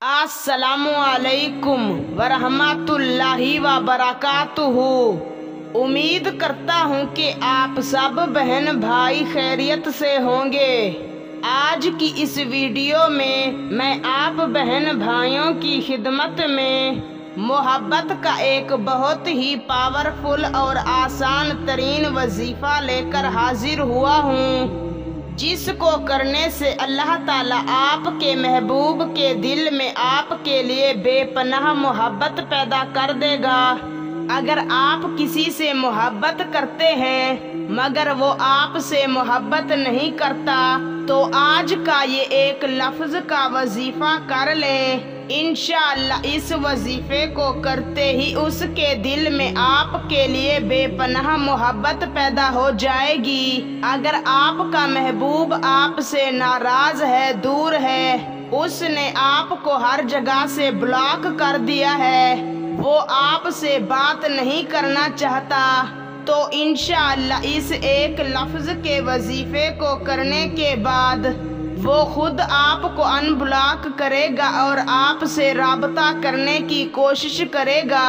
अस्सलामु अलैकुम वरहमतुल्लाहि वबरकातुहू। उम्मीद करता हूँ कि आप सब बहन भाई खैरियत से होंगे। आज की इस वीडियो में मैं आप बहन भाइयों की खिदमत में मोहब्बत का एक बहुत ही पावरफुल और आसान तरीन वजीफा लेकर हाजिर हुआ हूँ, जिसको करने से अल्लाह ताला आपके महबूब के दिल में आपके लिए बेपनाह मोहब्बत पैदा कर देगा। अगर आप किसी से मोहब्बत करते हैं मगर वो आपसे मोहब्बत नहीं करता, तो आज का ये एक लफ्ज का वजीफा कर लें। इंशाअल्लाह इस वजीफे को करते ही उसके दिल में आपके लिए बेपनाह मोहब्बत पैदा हो जाएगी। अगर आपका महबूब आपसे नाराज है, दूर है, उसने आपको हर जगह से ब्लॉक कर दिया है, वो आपसे बात नहीं करना चाहता, तो इंशाअल्लाह इस एक लफ्ज के वजीफे को करने के बाद वो खुद आपको अनब्लॉक करेगा और आपसे राबता करने की कोशिश करेगा।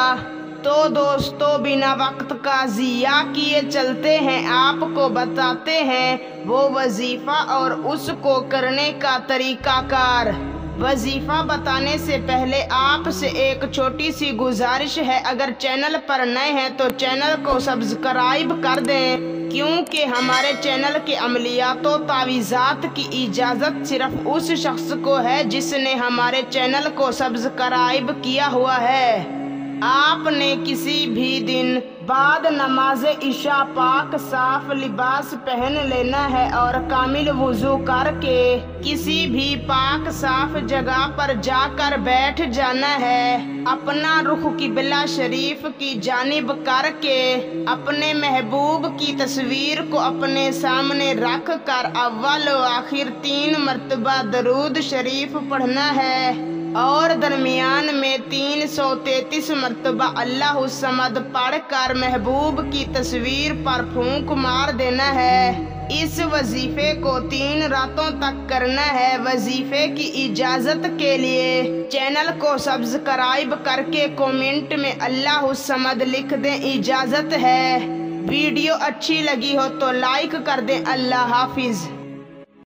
तो दोस्तों, बिना वक्त का ज़िया किए चलते हैं, आपको बताते हैं वो वजीफा और उसको करने का तरीकाकार। वजीफा बताने से पहले आपसे एक छोटी सी गुजारिश है, अगर चैनल पर नए हैं तो चैनल को सब्सक्राइब कर दें, क्योंकि हमारे चैनल के अमलियातों तावीज़ात की इजाज़त सिर्फ उस शख्स को है जिसने हमारे चैनल को सब्सक्राइब किया हुआ है। आपने किसी भी दिन बाद नमाज इशा पाक साफ लिबास पहन लेना है और कामिल वुजू करके किसी भी पाक साफ जगह पर जाकर बैठ जाना है। अपना रुख किबला शरीफ की जानिब करके अपने महबूब की तस्वीर को अपने सामने रख कर अव्वल व आखिर 3 मरतबा दरूद शरीफ पढ़ना है और दरमियान में 333 मरतबा अल्लाहु समद पढ़कर महबूब की तस्वीर पर फूंक मार देना है। इस वजीफे को 3 रातों तक करना है। वजीफे की इजाज़त के लिए चैनल को सब्सक्राइब करके कमेंट में अल्लाहु समद लिख दें, इजाज़त है। वीडियो अच्छी लगी हो तो लाइक कर दें। अल्लाह हाफिज़।